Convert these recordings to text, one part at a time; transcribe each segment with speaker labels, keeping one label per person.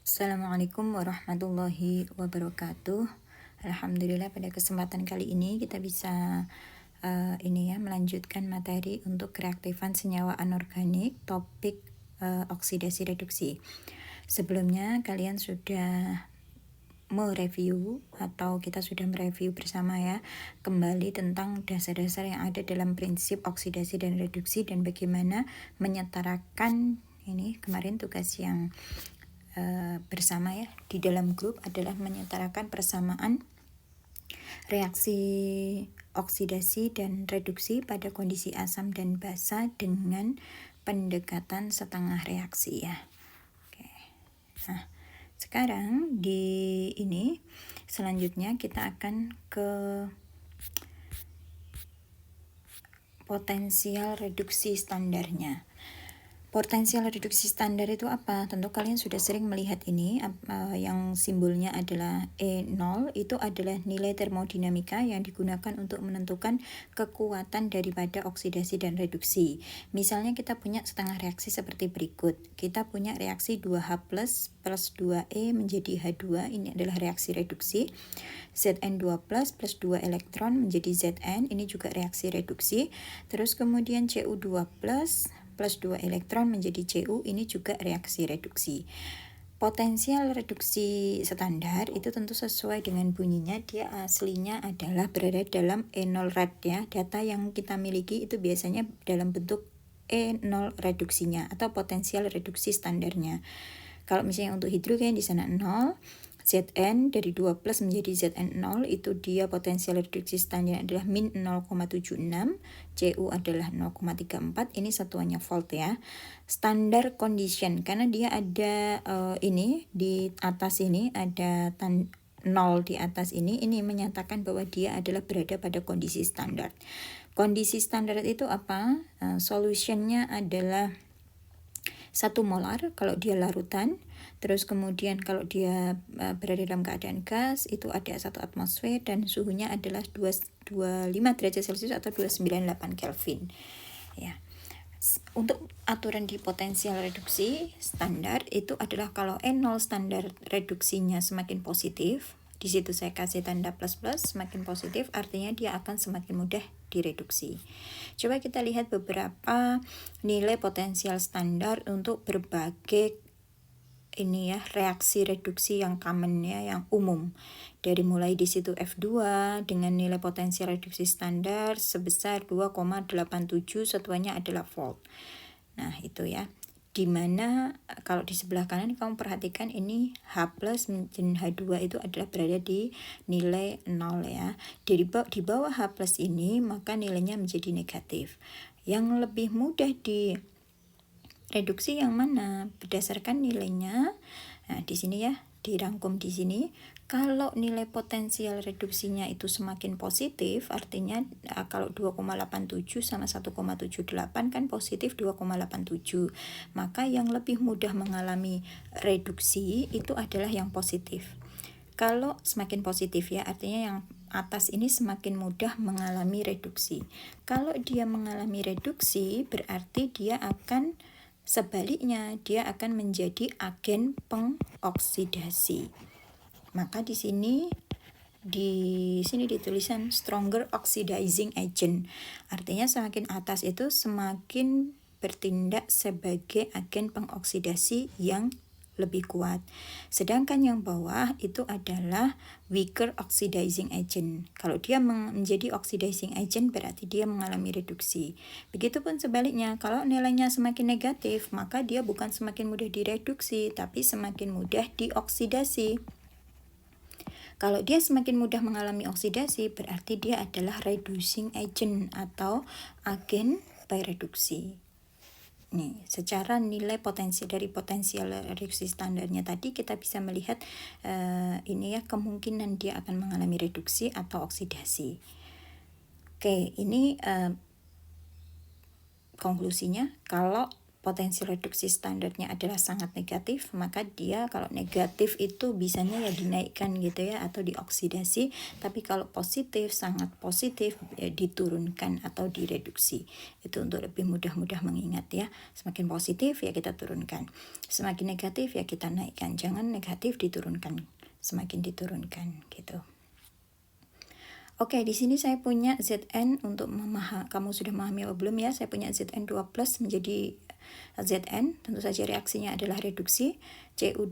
Speaker 1: Assalamualaikum warahmatullahi wabarakatuh. Alhamdulillah pada kesempatan kali ini kita bisa melanjutkan materi untuk kereaktifan senyawa anorganik topik oksidasi reduksi. Sebelumnya kalian sudah mereview atau kita sudah mereview bersama ya kembali tentang dasar-dasar yang ada dalam prinsip oksidasi dan reduksi dan bagaimana menyetarakan ini kemarin tugas yang bersama ya di dalam grup adalah menyetarakan persamaan reaksi oksidasi dan reduksi pada kondisi asam dan basa dengan pendekatan setengah reaksi ya. Oke. Nah, sekarang di ini selanjutnya kita akan ke potensial reduksi standarnya. Potensial reduksi standar itu apa? Tentu kalian sudah sering melihat ini yang simbolnya adalah E0, itu adalah nilai termodinamika yang digunakan untuk menentukan kekuatan daripada oksidasi dan reduksi. Misalnya kita punya setengah reaksi seperti berikut. Kita punya reaksi 2H plus 2E menjadi H2, ini adalah reaksi reduksi. Zn2 plus 2 elektron menjadi Zn, ini juga reaksi reduksi. Terus kemudian Cu2 plus 2 elektron menjadi Cu, ini juga reaksi reduksi. Potensial reduksi standar itu tentu sesuai dengan bunyinya, dia aslinya adalah berada dalam E0 rad ya. Data yang kita miliki itu biasanya dalam bentuk E0 reduksinya atau potensial reduksi standarnya. Kalau misalnya untuk hidrogen di sana 0, Zn dari 2 plus menjadi Zn0 itu dia potensial reduksi standar adalah min 0,76, Cu adalah 0,34, ini satuannya volt ya. Standar condition karena dia ada ini di atas ini ada 0 di atas ini menyatakan bahwa dia adalah berada pada kondisi standar. Kondisi standar itu apa? Solutionnya adalah 1 molar kalau dia larutan, terus kemudian kalau dia berada dalam keadaan gas itu ada 1 atmosfer dan suhunya adalah 25 derajat Celcius atau 298 Kelvin. Ya. Untuk aturan di potensial reduksi standar itu adalah kalau N0 standar reduksinya semakin positif, di situ saya kasih tanda plus-plus, semakin positif artinya dia akan semakin mudah direduksi. Coba kita lihat beberapa nilai potensial standar untuk berbagai ini ya reaksi reduksi yang common ya, yang umum. Dari mulai di situ F2 dengan nilai potensial reduksi standar sebesar 2,87, satuannya adalah volt. Nah, itu ya. Dimana kalau di sebelah kanan kamu perhatikan ini H plus dan H2 itu adalah berada di nilai 0 ya. Di bawah H plus ini maka nilainya menjadi negatif. Yang lebih mudah di reduksi yang mana? Berdasarkan nilainya. Nah, di sini ya, dirangkum di sini. Kalau nilai potensial reduksinya itu semakin positif, artinya kalau 2,87 sama 1,78 kan positif 2,87. Maka yang lebih mudah mengalami reduksi itu adalah yang positif. Kalau semakin positif ya, artinya yang atas ini semakin mudah mengalami reduksi. Kalau dia mengalami reduksi, berarti dia akan sebaliknya, dia akan menjadi agen pengoksidasi. Maka di sini ditulisan stronger oxidizing agent. Artinya semakin atas itu semakin bertindak sebagai agen pengoksidasi yang lebih kuat. Sedangkan yang bawah itu adalah weaker oxidizing agent. Kalau dia menjadi oxidizing agent berarti dia mengalami reduksi. Begitupun sebaliknya, kalau nilainya semakin negatif, maka dia bukan semakin mudah direduksi, tapi semakin mudah dioksidasi. Kalau dia semakin mudah mengalami oksidasi, berarti dia adalah reducing agent atau agen reduksi. Nih, secara nilai potensi dari potensial reduksi standarnya tadi kita bisa melihat ini ya kemungkinan dia akan mengalami reduksi atau oksidasi. Oke, ini konklusinya kalau potensial reduksi standarnya adalah sangat negatif, maka dia kalau negatif itu bisanya ya dinaikkan gitu ya, atau dioksidasi. Tapi kalau positif, sangat positif, ya diturunkan atau direduksi. Itu untuk lebih mudah mengingat ya. Semakin positif ya kita turunkan, semakin negatif ya kita naikkan. Jangan negatif diturunkan, semakin diturunkan gitu. Oke, di sini saya punya Zn untuk kamu sudah memahami apa belum ya? Saya punya Zn2+ menjadi Zn, tentu saja reaksinya adalah reduksi. Cu2+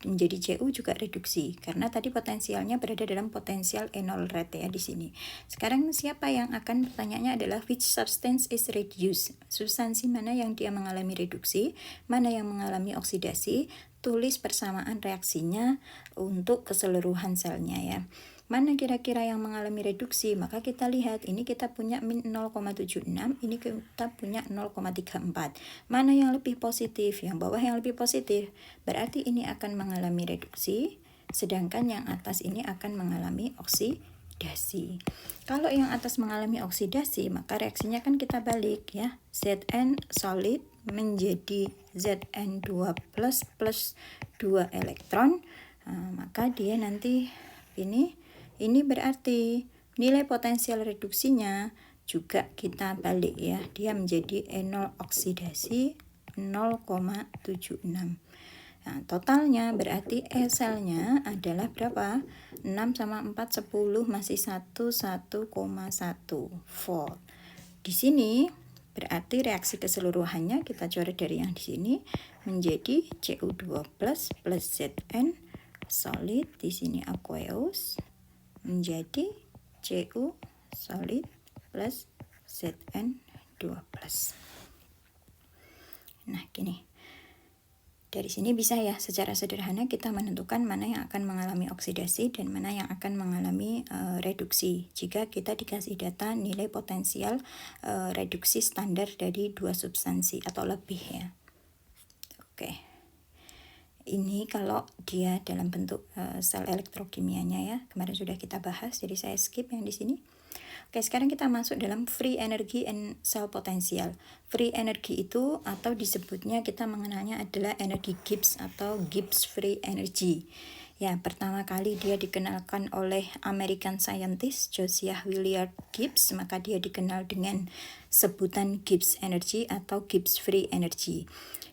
Speaker 1: menjadi Cu juga reduksi, karena tadi potensialnya berada dalam potensial E0 rate ya di sini. Sekarang siapa yang akan, pertanyaannya adalah which substance is reduced? Substansi mana yang dia mengalami reduksi, mana yang mengalami oksidasi? Tulis persamaan reaksinya untuk keseluruhan selnya ya. Mana kira-kira yang mengalami reduksi? Maka kita lihat, ini kita punya min 0,76, ini kita punya 0,34. Mana yang lebih positif? Yang bawah yang lebih positif. Berarti ini akan mengalami reduksi, sedangkan yang atas ini akan mengalami oksidasi. Kalau yang atas mengalami oksidasi, maka reaksinya kan kita balik ya. Zn solid menjadi Zn2+ plus 2 elektron. Maka dia nanti ini berarti nilai potensial reduksinya juga kita balik ya. Dia menjadi E0 oksidasi 0,76. Nah, totalnya berarti E selnya adalah berapa? 6 sama 4, 10, masih 1,1 volt. Di sini berarti reaksi keseluruhannya kita coret dari yang di sini menjadi Cu2+ plus Zn solid, di sini aqueous, menjadi Cu solid plus Zn2+. Nah, gini. Dari sini bisa ya secara sederhana kita menentukan mana yang akan mengalami oksidasi dan mana yang akan mengalami reduksi. Jika kita dikasih data nilai potensial reduksi standar dari dua substansi atau lebih ya. Oke. Ini kalau dia dalam bentuk sel elektrokimianya ya. Kemarin sudah kita bahas, jadi saya skip yang di sini. Oke, sekarang kita masuk dalam free energy and cell potential. Free energy itu atau disebutnya kita mengenalnya adalah energi Gibbs atau Gibbs free energy. Ya, pertama kali dia dikenalkan oleh American scientist Josiah Willard Gibbs, maka dia dikenal dengan sebutan Gibbs energy atau Gibbs free energy.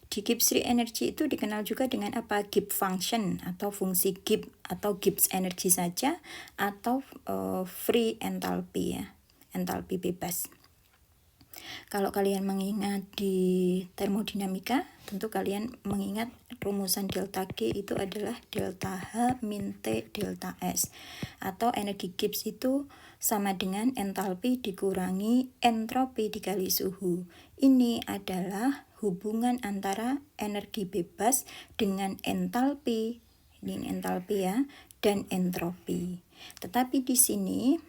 Speaker 1: Di Gibbs free energy itu dikenal juga dengan apa? Gibbs function atau fungsi Gibbs atau Gibbs energy saja atau free enthalpy ya, enthalpy bebas. Kalau kalian mengingat di termodinamika, tentu kalian mengingat rumusan delta G itu adalah delta H min T delta S, atau energi Gibbs itu sama dengan entalpi dikurangi entropi dikali suhu. Ini adalah hubungan antara energi bebas dengan entalpi, ini entalpi ya, dan entropi. Tetapi di sini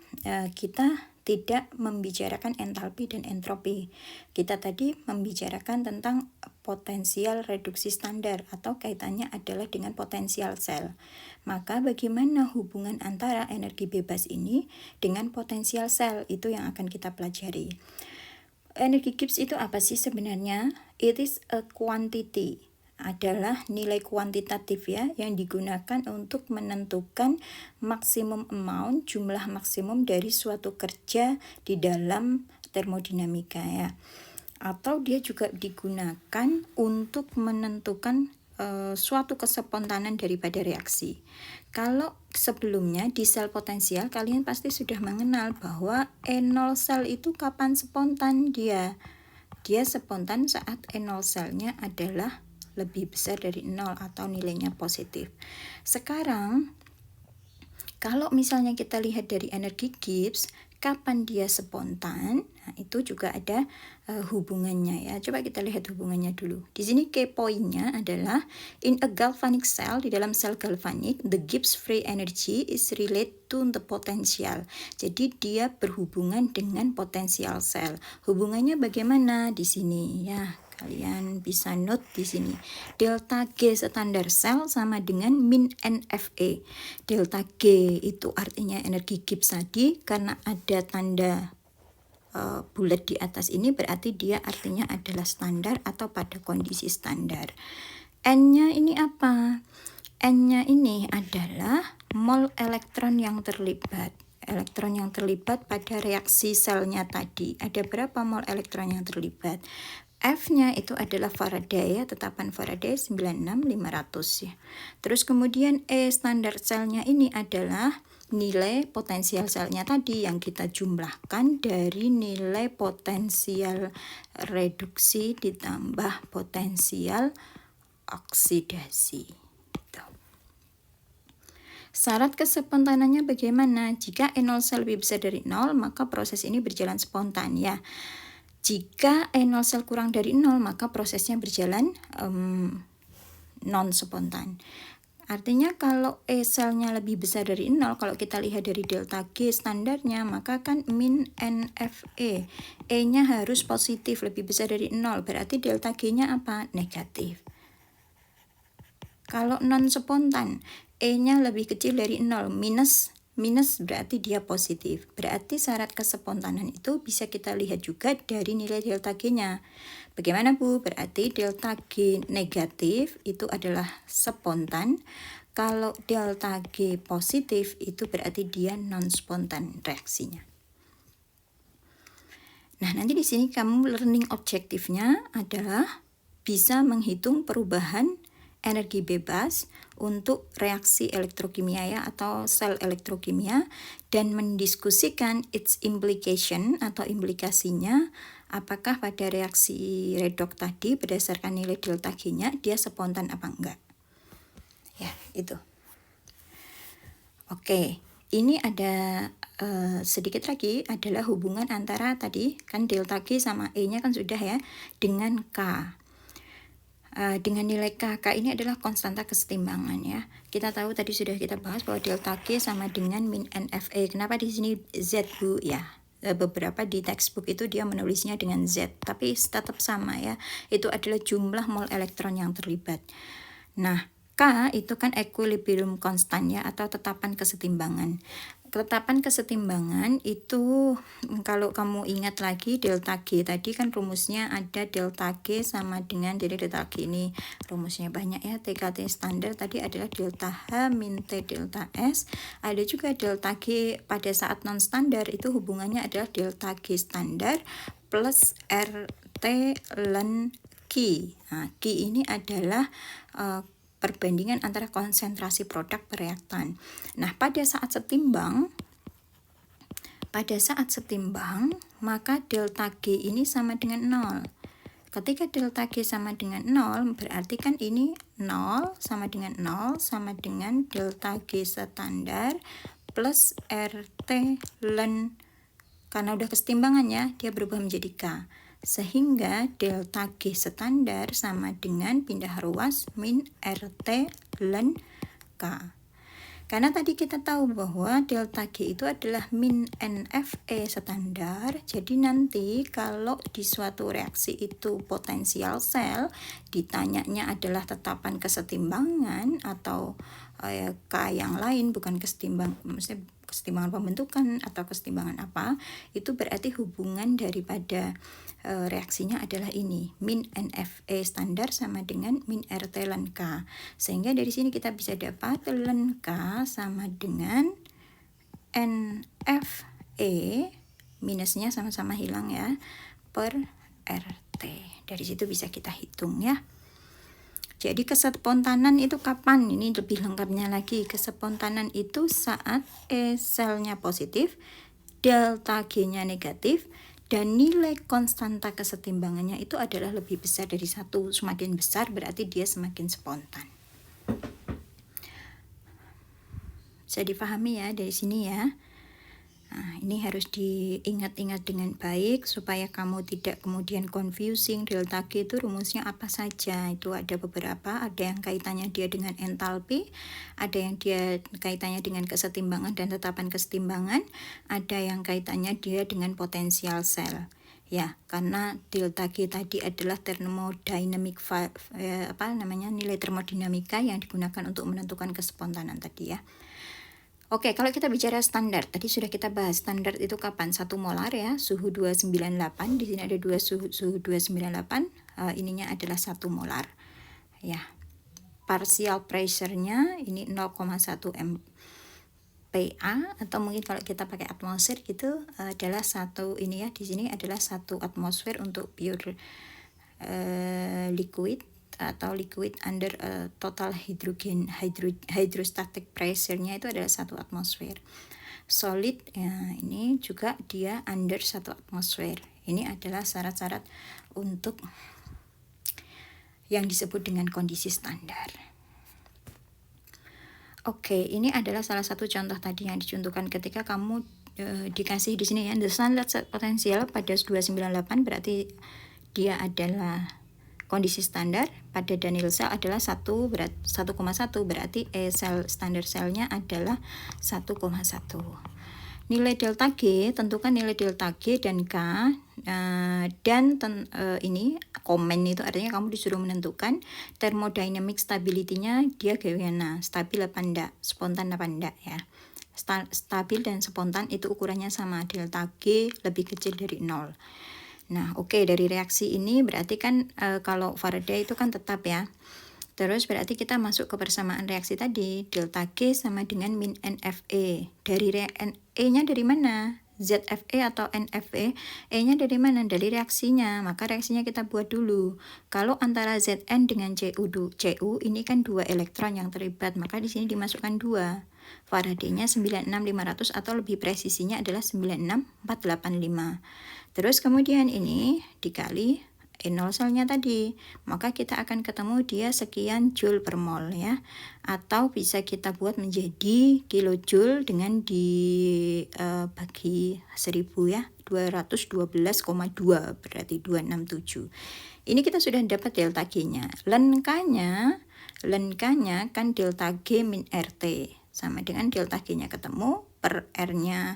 Speaker 1: kita tidak membicarakan entalpi dan entropi. Kita tadi membicarakan tentang potensial reduksi standar atau kaitannya adalah dengan potensial sel. Maka bagaimana hubungan antara energi bebas ini dengan potensial sel, itu yang akan kita pelajari. Energi Gibbs itu apa sih sebenarnya? It is a quantity, adalah nilai kuantitatif ya yang digunakan untuk menentukan maksimum amount, jumlah maksimum dari suatu kerja di dalam termodinamika ya. Atau dia juga digunakan untuk menentukan suatu kespontanan daripada reaksi. Kalau sebelumnya di sel potensial kalian pasti sudah mengenal bahwa E0 sel itu kapan spontan dia. Dia spontan saat E0 selnya adalah lebih besar dari 0 atau nilainya positif. Sekarang kalau misalnya kita lihat dari energi Gibbs, kapan dia spontan? Nah, itu juga ada hubungannya ya. Coba kita lihat hubungannya dulu. Di sini key poinnya adalah in a galvanic cell, di dalam sel galvanik, the Gibbs free energy is related to the potential. Jadi dia berhubungan dengan potensial sel. Hubungannya bagaimana di sini ya? Kalian bisa note di sini. Delta G standar sel sama dengan min NFE. Delta G itu artinya energi Gibbs tadi karena ada tanda bulat di atas ini berarti dia artinya adalah standar atau pada kondisi standar. N-nya ini apa? N-nya ini adalah mol elektron yang terlibat. Elektron yang terlibat pada reaksi selnya tadi. Ada berapa mol elektron yang terlibat? F-nya itu adalah Faraday ya, tetapan Faraday 96500 ya. Terus kemudian E standar selnya ini adalah nilai potensial selnya tadi yang kita jumlahkan dari nilai potensial reduksi ditambah potensial oksidasi. Gitu. Syarat kespontanannya bagaimana? Jika E0 sel lebih besar dari 0, maka proses ini berjalan spontan ya. Jika E0 sel kurang dari 0, maka prosesnya berjalan non spontan. Artinya kalau E selnya lebih besar dari 0, kalau kita lihat dari delta G standarnya, maka kan min NFE. E-nya harus positif, lebih besar dari 0, berarti delta G-nya apa? Negatif. Kalau non spontan, E-nya lebih kecil dari 0, minus berarti dia positif. Berarti syarat kespontanan itu bisa kita lihat juga dari nilai delta G-nya. Bagaimana Bu? Berarti delta G negatif itu adalah spontan. Kalau delta G positif itu berarti dia non spontan reaksinya. Nah, nanti di sini kamu learning objektifnya adalah bisa menghitung perubahan energi bebas untuk reaksi elektrokimia ya, atau sel elektrokimia, dan mendiskusikan its implication atau implikasinya, apakah pada reaksi redox tadi berdasarkan nilai delta G-nya dia spontan apa enggak. Ya, itu. Oke, ini ada sedikit lagi adalah hubungan antara tadi kan delta G sama E-nya kan sudah ya, dengan K. Dengan nilai K ini adalah konstanta kesetimbangan ya. Kita tahu tadi sudah kita bahas bahwa delta G sama dengan min NFE. Kenapa di sini Z Bu ya? Beberapa di textbook itu dia menulisnya dengan Z, tapi tetap sama ya. Itu adalah jumlah mol elektron yang terlibat. Nah, K itu kan equilibrium constant ya, atau tetapan kesetimbangan. Ketetapan kesetimbangan itu kalau kamu ingat lagi delta G tadi kan rumusnya ada delta G sama dengan, jadi delta G ini rumusnya banyak ya, TKT standar tadi adalah delta H min T delta S. Ada juga delta G pada saat non standar, itu hubungannya adalah delta G standar plus RT ln Q. Nah, Q ini adalah perbandingan antara konsentrasi produk bereaktan. Nah, pada saat setimbang, maka delta G ini sama dengan 0. Ketika delta G sama dengan 0, berarti kan ini 0 sama dengan 0 sama dengan delta G standar plus RT ln, karena udah kesetimbangan ya, dia berubah menjadi K. Sehingga delta G standar sama dengan pindah ruas min RT ln K. Karena tadi kita tahu bahwa delta G itu adalah min NFE standar, jadi nanti kalau di suatu reaksi itu potensial sel, ditanyanya adalah tetapan kesetimbangan atau K yang lain, bukan maksudnya kesetimbangan pembentukan atau kesetimbangan apa, itu berarti hubungan daripada reaksinya adalah ini, min NFE standar sama dengan min RT ln K. Sehingga dari sini kita bisa dapat ln K sama dengan NFE, minusnya sama-sama hilang ya, per RT. Dari situ bisa kita hitung ya. Jadi kespontanan itu kapan? Ini lebih lengkapnya lagi. Kespontanan itu saat E selnya positif, delta G-nya negatif, dan nilai konstanta kesetimbangannya itu adalah lebih besar dari 1. Semakin besar berarti dia semakin spontan. Bisa dipahami ya dari sini ya. Nah, ini harus diingat-ingat dengan baik supaya kamu tidak kemudian confusing. Delta G itu rumusnya apa saja? Itu ada beberapa, ada yang kaitannya dia dengan entalpi, ada yang dia kaitannya dengan kesetimbangan dan tetapan kesetimbangan, ada yang kaitannya dia dengan potensial sel. Ya, karena delta G tadi adalah nilai termodinamika yang digunakan untuk menentukan kespontanan tadi ya. Oke, kalau kita bicara standar, tadi sudah kita bahas standar itu kapan? 1 molar ya, suhu 298. Di sini ada suhu 298, ininya adalah 1 molar. Ya. Partial pressure-nya ini 0,1 MPa, atau mungkin kalau kita pakai atmosfer gitu adalah satu ini ya, di sini adalah 1 atmosfer untuk pure liquid atau liquid under total hydrostatic pressure-nya itu adalah 1 atmosfer. Solid ya, ini juga dia under 1 atmosfer. Ini adalah syarat-syarat untuk yang disebut dengan kondisi standar. Oke, ini adalah salah satu contoh tadi yang dicontohkan ketika kamu dikasih di sini ya, the standard set potential pada 298 berarti dia adalah kondisi standar. Pada Daniell cell adalah 1,1 berarti standar selnya adalah 1,1. Nilai delta G, tentukan nilai delta G dan K, ini komen itu artinya kamu disuruh menentukan thermodynamic stability-nya dia bagaimana, stabil apa enggak, spontan apa enggak ya. Stabil dan spontan itu ukurannya sama, delta G lebih kecil dari 0. Nah, oke, dari reaksi ini berarti kan kalau Faraday itu kan tetap ya. Terus berarti kita masuk ke persamaan reaksi tadi, delta G sama dengan min NFE. Dari E-nya dari mana? ZFE atau NFE, E-nya dari mana? Dari reaksinya. Maka reaksinya kita buat dulu. Kalau antara Zn dengan Cu ini kan 2 elektron yang terlibat, maka di sini dimasukkan 2. Faraday-nya 96500 atau lebih presisinya adalah 96485. Terus kemudian ini dikali E0 selnya tadi, maka kita akan ketemu dia sekian joule per mol ya, atau bisa kita buat menjadi kilojoule dengan dibagi 1000 ya, 212,2 berarti 267. Ini kita sudah dapat delta G-nya. Lenkanya kan delta G min RT sama dengan delta G-nya ketemu per R-nya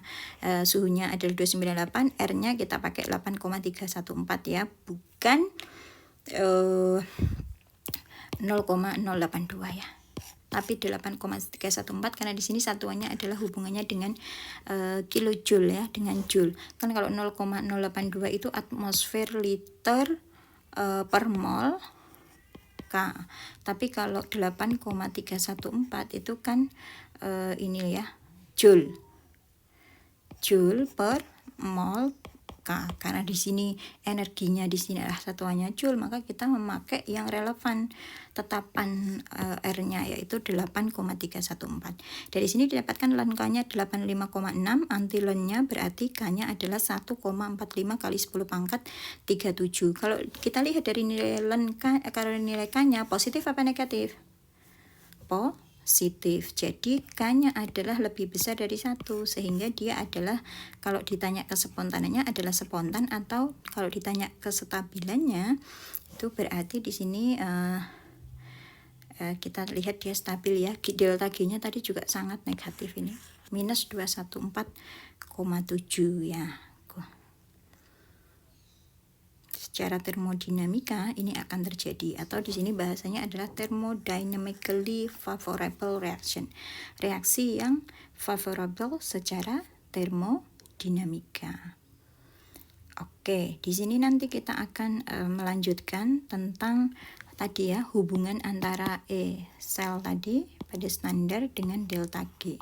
Speaker 1: suhunya adalah 298, R-nya kita pakai 8,314 ya, bukan 0,082 ya. Tapi 8,314 karena di sini satuannya adalah hubungannya dengan kilojoule ya, dengan joule. Kan kalau 0,082 itu atmosfer liter per mol K. Tapi kalau 8,314 itu kan ini ya, joule per mol K. Karena di sini energinya di sini adalah satuannya joule, maka kita memakai yang relevan tetapan R-nya yaitu 8,314. Dari sini didapatkan Lenk-nya 85,6, anti-Len-nya berarti K-nya adalah 1,45 kali 10 pangkat 37. Kalau kita lihat dari nilai Lenk, kalau nilai K-nya positif apa negatif? Positif. Jadi K-nya adalah lebih besar dari 1, sehingga dia adalah, kalau ditanya kespontanannya adalah spontan, atau kalau ditanya kestabilannya itu berarti di sini kita lihat dia stabil ya. Delta G-nya tadi juga sangat negatif ini, minus 214,7 ya. Secara termodinamika ini akan terjadi, atau di sini bahasanya adalah thermodynamically favorable reaction, reaksi yang favorable secara termodinamika. Oke, di sini nanti kita akan melanjutkan tentang tadi ya, hubungan antara sel tadi pada standar dengan delta G.